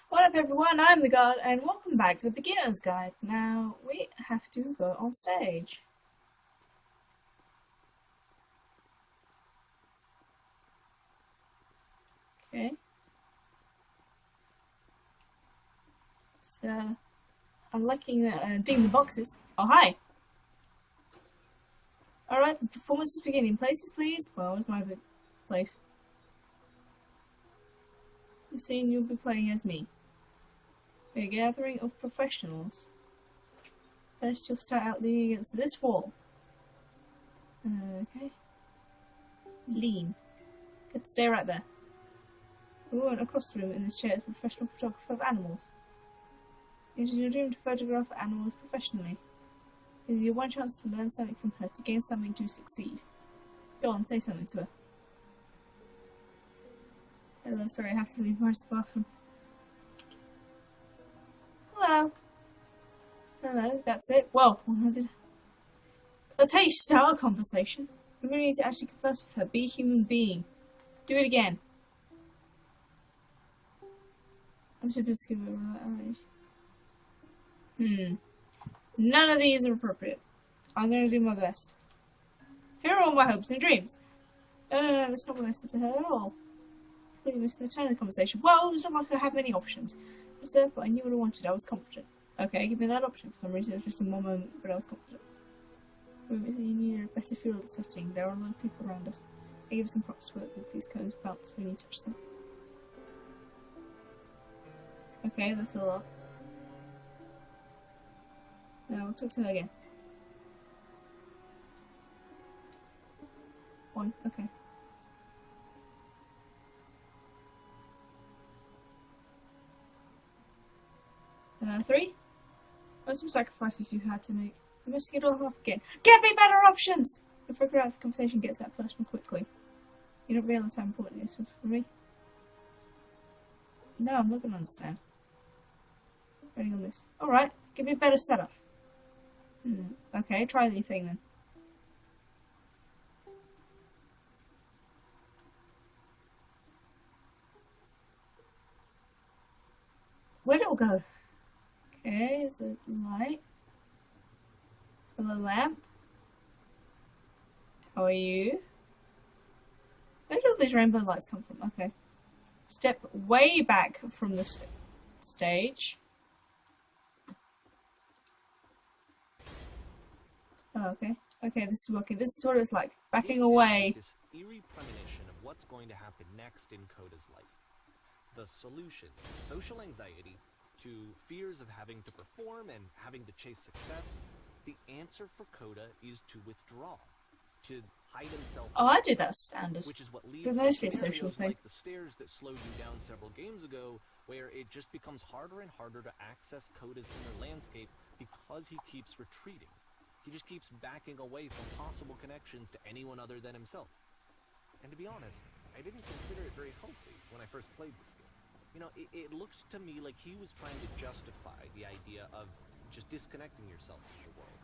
What up everyone, I'm the God and welcome back to the Beginner's Guide. Now, we have to go on stage. Okay. So, I'm liking digging the boxes. Oh, hi! Alright, the performance is beginning. Places, please. Well, where's my place? The scene you'll be playing as me. A gathering of professionals. First, you'll start out leaning against this wall. Okay. Lean. Good, stay right there. The woman across the room in this chair is a professional photographer of animals. It is your dream to photograph animals professionally. It is your one chance to learn something from her, to gain something, to succeed. Go on, say something to her. Hello, sorry, I have to leave. Where's the bathroom? Hello. Hello, that's it. Well, that's how you start a conversation. We really need to actually converse with her. Be a human being. Do it again. I'm supposed to give it alright. None of these are appropriate. I'm going to do my best. Here are all my hopes and dreams. No, that's not what I said to her at all. Completely missing the tone of the conversation. Well, it's not like I have many options. Reserved, but I knew what I wanted. I was confident. Okay, give me that option. For some reason, it was just a moment, but I was confident. You need a better feel of the setting. There are a lot of people around us. I give some props to work with. These cones bounce when you touch them. Okay, that's a lot. Now we'll talk to her again. One, okay. Three? What are some sacrifices you had to make? You must get all up again. Get me better options! You'll figure out if the conversation gets that personal quickly. You don't realise how important this was for me. No, I'm not going to understand. Waiting on this. Alright, give me a better setup. Okay, try anything then. Where'd it all go? Okay, is it light? Hello, lamp? How are you? Where did all these rainbow lights come from? Okay. Step way back from the stage. Oh, okay. Okay, this is working. This is what it's like. Backing away. This eerie premonition of what's going to happen next in Coda's life. The solution, social anxiety, to fears of having to perform and having to chase success. The answer for Coda is to withdraw, to hide himself. Oh, I do that standard. Which is what leads to to social scenarios thing. like the stairs that slowed you down several games ago, where it just becomes harder and harder to access Coda's inner landscape because he keeps retreating. He just keeps backing away from possible connections to anyone other than himself. And to be honest, I didn't consider it very healthy when I first played this game. You know, it looked to me like he was trying to justify the idea of just disconnecting yourself from the world.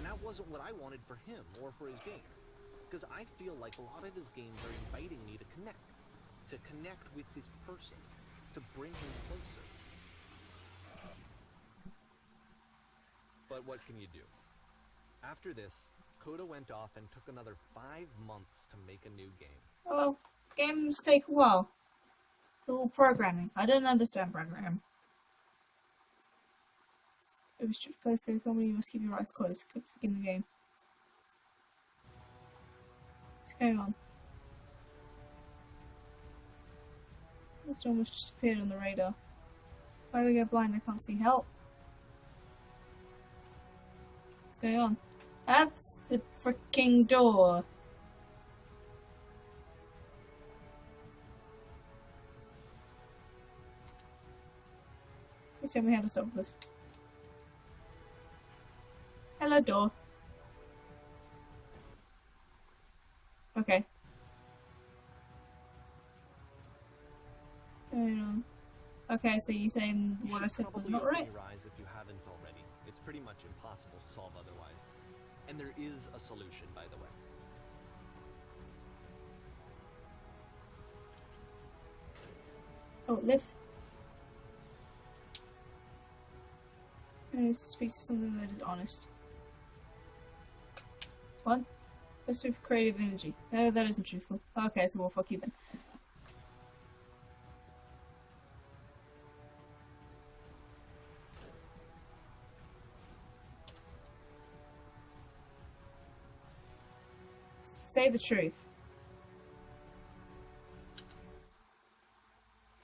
And that wasn't what I wanted for him or for his games. Because I feel like a lot of his games are inviting me to connect with this person, to bring him closer. But what can you do? After this, Coda went off and took another 5 months to make a new game. Well, games take a while. It's all programming. I don't understand programming. It was just place go comedy, you must keep your eyes closed. Click to begin the game. What's going on? This almost just appeared on the radar. Why do I go blind? I can't see help. What's going on? That's the freaking door. Please tell me how to solve this. Hello, door. Okay. What's going on? Okay, so you're saying what I said was not right? Your eyes if you haven't already. It's pretty much impossible to solve otherwise. And there is a solution, by the way. Oh, lift. I need to speak to something that is honest. What? Let's do creative energy. No, that isn't truthful. Okay, so we'll fuck you then. Say the truth.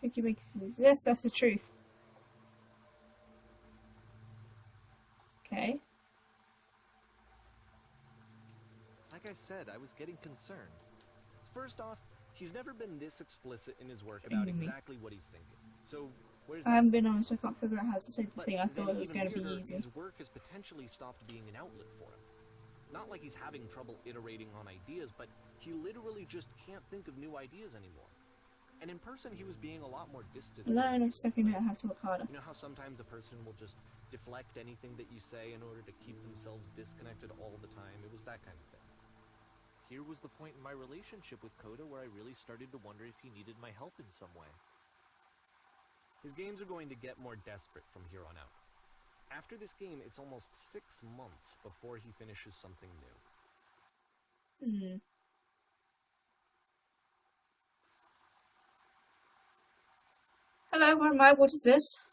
Cookie makers. Yes, that's the truth. Okay. Like I said, I was getting concerned. First off, he's never been this explicit in his work about exactly what he's thinking. So, where's I haven't been honest, I can't figure out how to say the thing. I then thought it was even going to be weirder, easy. His work has potentially stopped being an outlet for him. Not like he's having trouble iterating on ideas, but he literally just can't think of new ideas anymore. And in person, he was being a lot more distant. Learn a second I have to look harder. You know how sometimes a person will just deflect anything that you say in order to keep themselves disconnected all the time? It was that kind of thing. Here was the point in my relationship with Coda where I really started to wonder if he needed my help in some way. His games are going to get more desperate from here on out. After this game, it's almost 6 months before he finishes something new. Hello, where am I? What is this?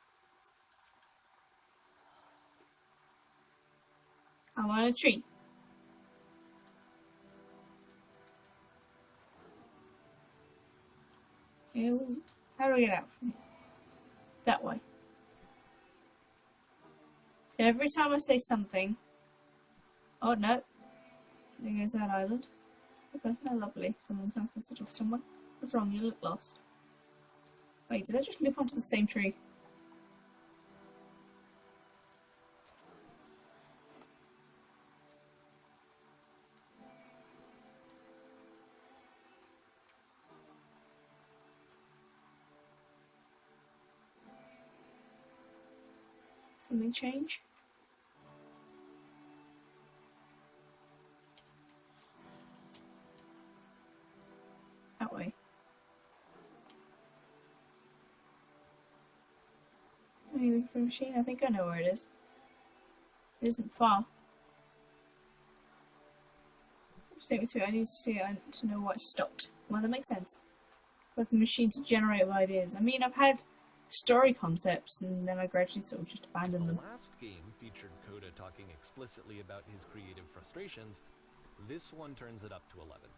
I want a tree. Okay, how do I get out from here? That way. So every time I say something... Oh, no. There goes that island. The person are lovely. For a long time to sit off somewhere. What's wrong? You look lost. Wait, did I just leap onto the same tree? Something change? That way. Are you looking for a machine? I think I know where it is. It isn't far. Just take me to it. I need to see it to know why it stopped. Well, that makes sense. Like a machine to generate ideas. I mean, I've had story concepts, and then I gradually sort of just abandoned them. The last game featured Coda talking explicitly about his creative frustrations. This one turns it up to 11.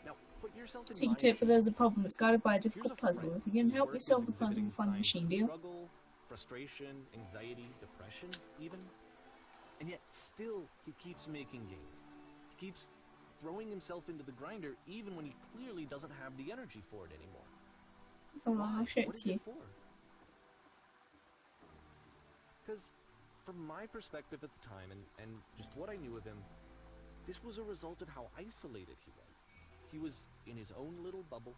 Now, put yourself in Take you my to it, but shoes. there's a problem. It's guarded by a difficult Here's a puzzle. friend If you can whose help me work solve is the puzzle, exhibiting we'll find the signs machine, of deal? Struggle, frustration, anxiety, depression, even. And yet, still, he keeps making games. He keeps throwing himself into the grinder, even when he clearly doesn't have the energy for it anymore. Come on, I'll show it What to is you. it for? Because, from my perspective at the time, and just what I knew of him, this was a result of how isolated he was. He was in his own little bubble,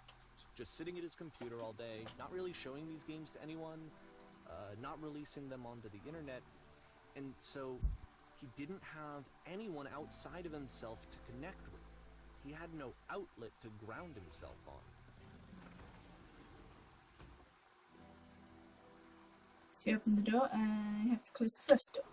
just sitting at his computer all day, not really showing these games to anyone, not releasing them onto the internet, and so he didn't have anyone outside of himself to connect with. He had no outlet to ground himself on. So you open the door, and you have to close the first door.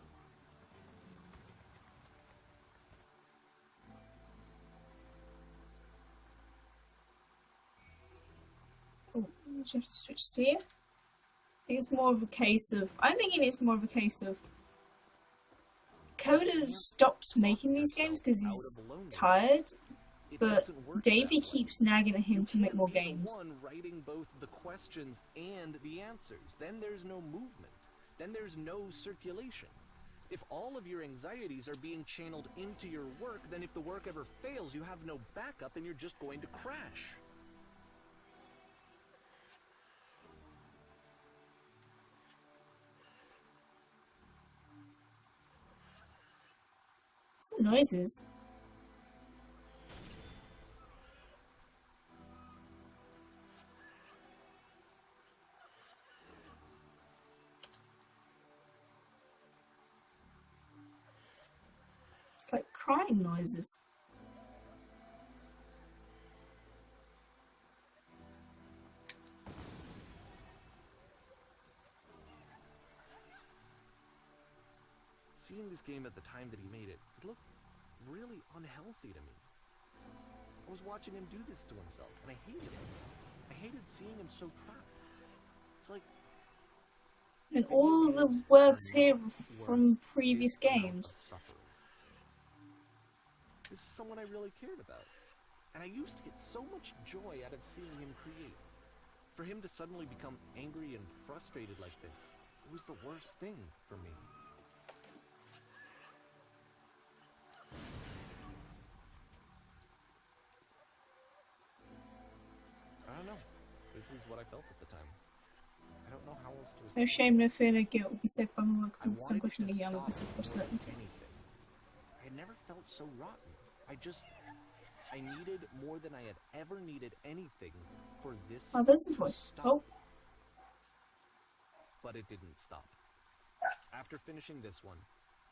Oh, you have to switch to here. I think it's more of a case of... I'm thinking it's more of a case of... Coda stops making these games because he's tired, but Davey keeps nagging at him to make more games. One writing both the questions and the answers. Then there's no movement. Then there's no circulation. If all of your anxieties are being channeled into your work, then if the work ever fails, you have no backup and you're just going to crash. What's the noises? It's like crying noises. seeing this game at the time that he made it, it looked really unhealthy to me. I was watching him do this to himself, and I hated it. I hated seeing him so trapped. It's like... And all of the words here from previous games. This is someone I really cared about. And I used to get so much joy out of seeing him create. For him to suddenly become angry and frustrated like this, it was the worst thing for me. I don't know. This is what I felt at the time. I don't know how else to... There's no shame, no fear, no guilt will be said by my I some wanted question to the young stop officer for certainty. anything. I had never felt so rotten. I needed more than I had ever needed anything for this. Oh, there's the voice. Stop. Oh. But it didn't stop. After finishing this one,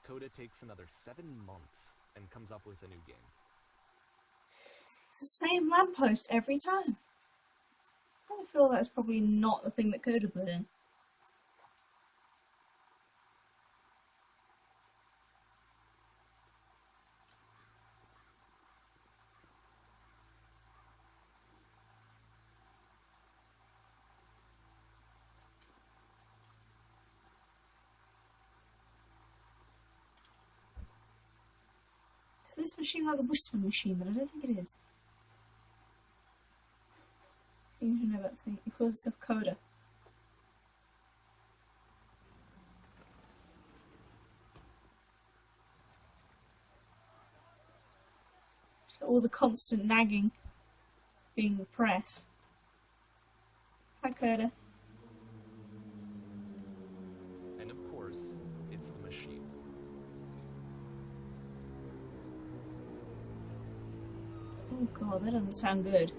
Coda takes another 7 months and comes up with a new game. It's the same lamppost every time. I kind of feel that's probably not the thing that Coda put in. Is this machine like the whisper machine? But I don't think it is. You should know about the thing. It calls itself Coda. So all the constant nagging being the press. Hi, Coda. And of course, it's the machine. Oh god, that doesn't sound good.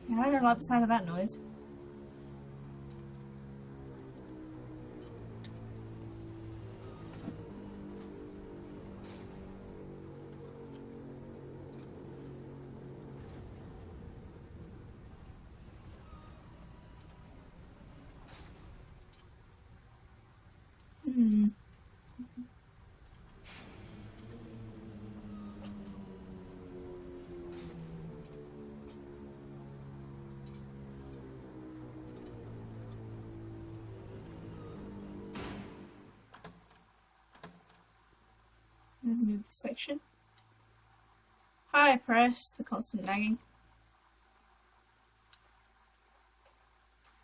Yeah, I don't like the sound of that noise. Move the section. Hi, press. The constant nagging.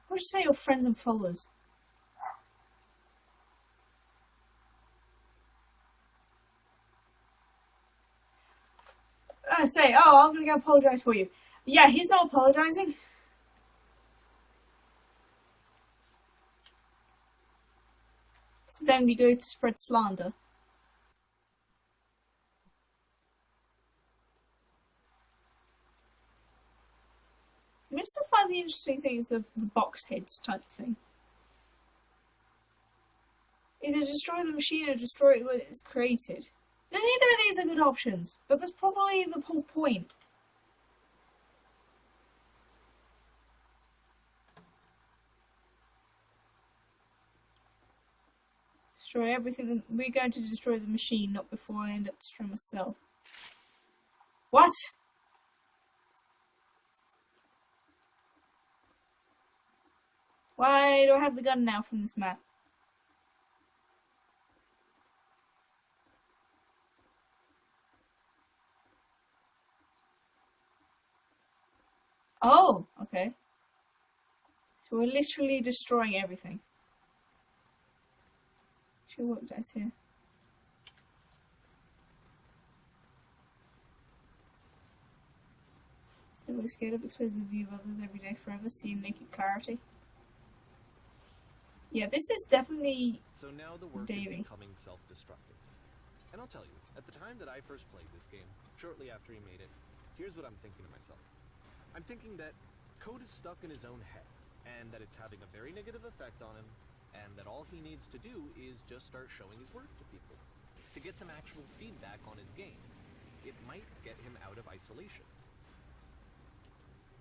What would you say your friends and followers? I say, oh, I'm gonna go apologise for you. Yeah, he's not apologising. So then we go to spread slander. I still find the interesting thing is the box heads type thing. Either destroy the machine or destroy it when it's created. Then neither of these are good options, but that's probably the whole point. Destroy everything. We're going to destroy the machine, not before I end up destroying myself. What? Why do I have the gun now from this map? Oh, okay. So we're literally destroying everything. Sure, what did I say? Still scared of exposing the view of others every day forever, seeing naked clarity. Yeah, this is definitely So now the work Davey. is becoming self-destructive. And I'll tell you, at the time that I first played this game, shortly after he made it, here's what I'm thinking to myself. I'm thinking that Coda's stuck in his own head, and that it's having a very negative effect on him, and that all he needs to do is just start showing his work to people, to get some actual feedback on his games. It might get him out of isolation.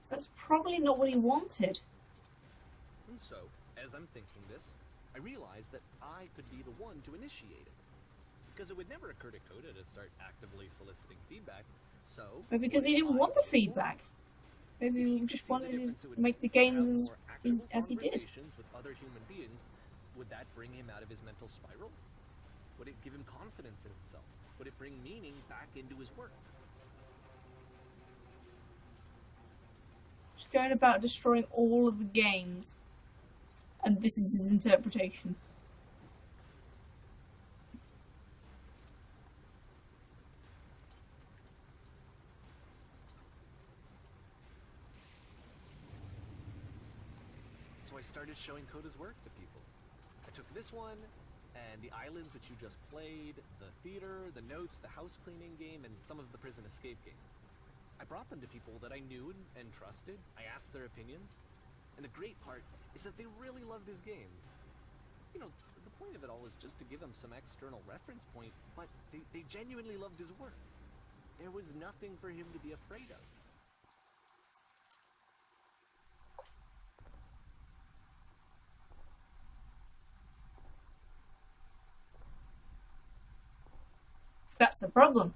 So that's probably not what he wanted. And so, as I'm thinking this, I realized that I could be the one to initiate it. Because it would never occur to Coda to start actively soliciting feedback, so... But because he didn't want the feedback. Maybe he just wanted to make the games as he did. With other human beings, would that bring him out of his mental spiral? Would it give him confidence in himself? Would it bring meaning back into his work? He's going about destroying all of the games. And this is his interpretation. So I started showing Coda's work to people. I took this one, and the islands which you just played, the theater, the notes, the house cleaning game, and some of the prison escape games. I brought them to people that I knew and trusted. I asked their opinions. And the great part is that they really loved his games. You know, the point of it all is just to give them some external reference point, but they genuinely loved his work. There was nothing for him to be afraid of. That's the problem.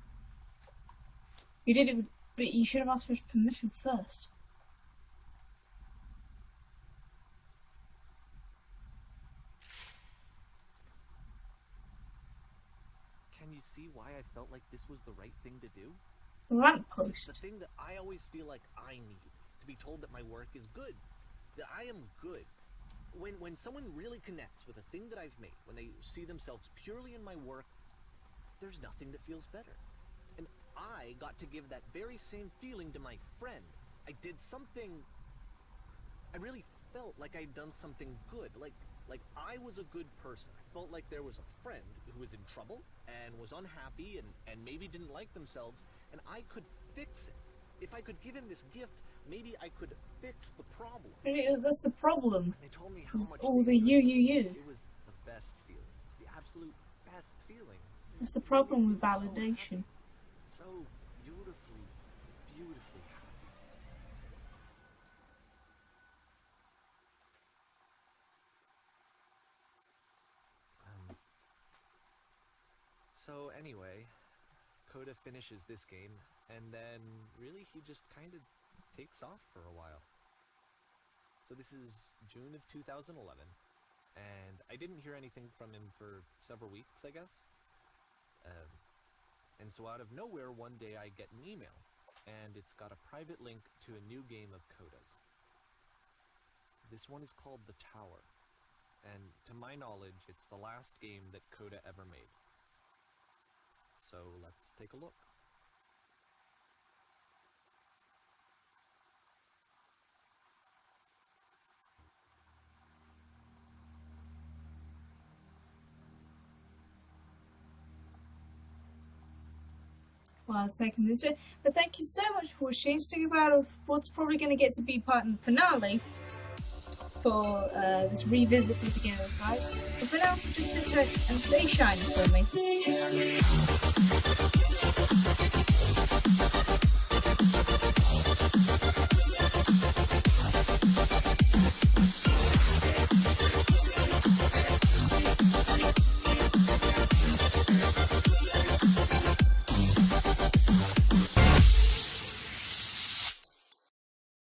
You did it, but you should have asked for his permission first. Can you see why I felt like this was the right thing to do? The It's lamppost. the thing that I always feel like I need, to be told that my work is good, that I am good. When someone really connects with a thing that I've made, when they see themselves purely in my work, there's nothing that feels better. And I got to give that very same feeling to my friend. I did something... I really felt like I'd done something good, like I was a good person. I felt like there was a friend who was in trouble and was unhappy and maybe didn't like themselves, and I could fix it. If I could give him this gift, maybe I could fix the problem. That's the problem. They told me how It's much all they the loved you. it. It was the best feeling. It was the absolute best feeling. That's the problem with validation. So beautifully, beautifully happy. So anyway, Coda finishes this game, and then really he just kind of takes off for a while. So this is June of 2011, and I didn't hear anything from him for several weeks, I guess. And so out of nowhere, one day I get an email, and it's got a private link to a new game of Coda's. This one is called The Tower, and to my knowledge, it's the last game that Coda ever made. So let's take a look. Well, second, but thank you so much for watching. Stick about of what's probably going to get to be part in the finale for this revisit to the beginner's guide. But for now, just sit tight and stay shiny for me.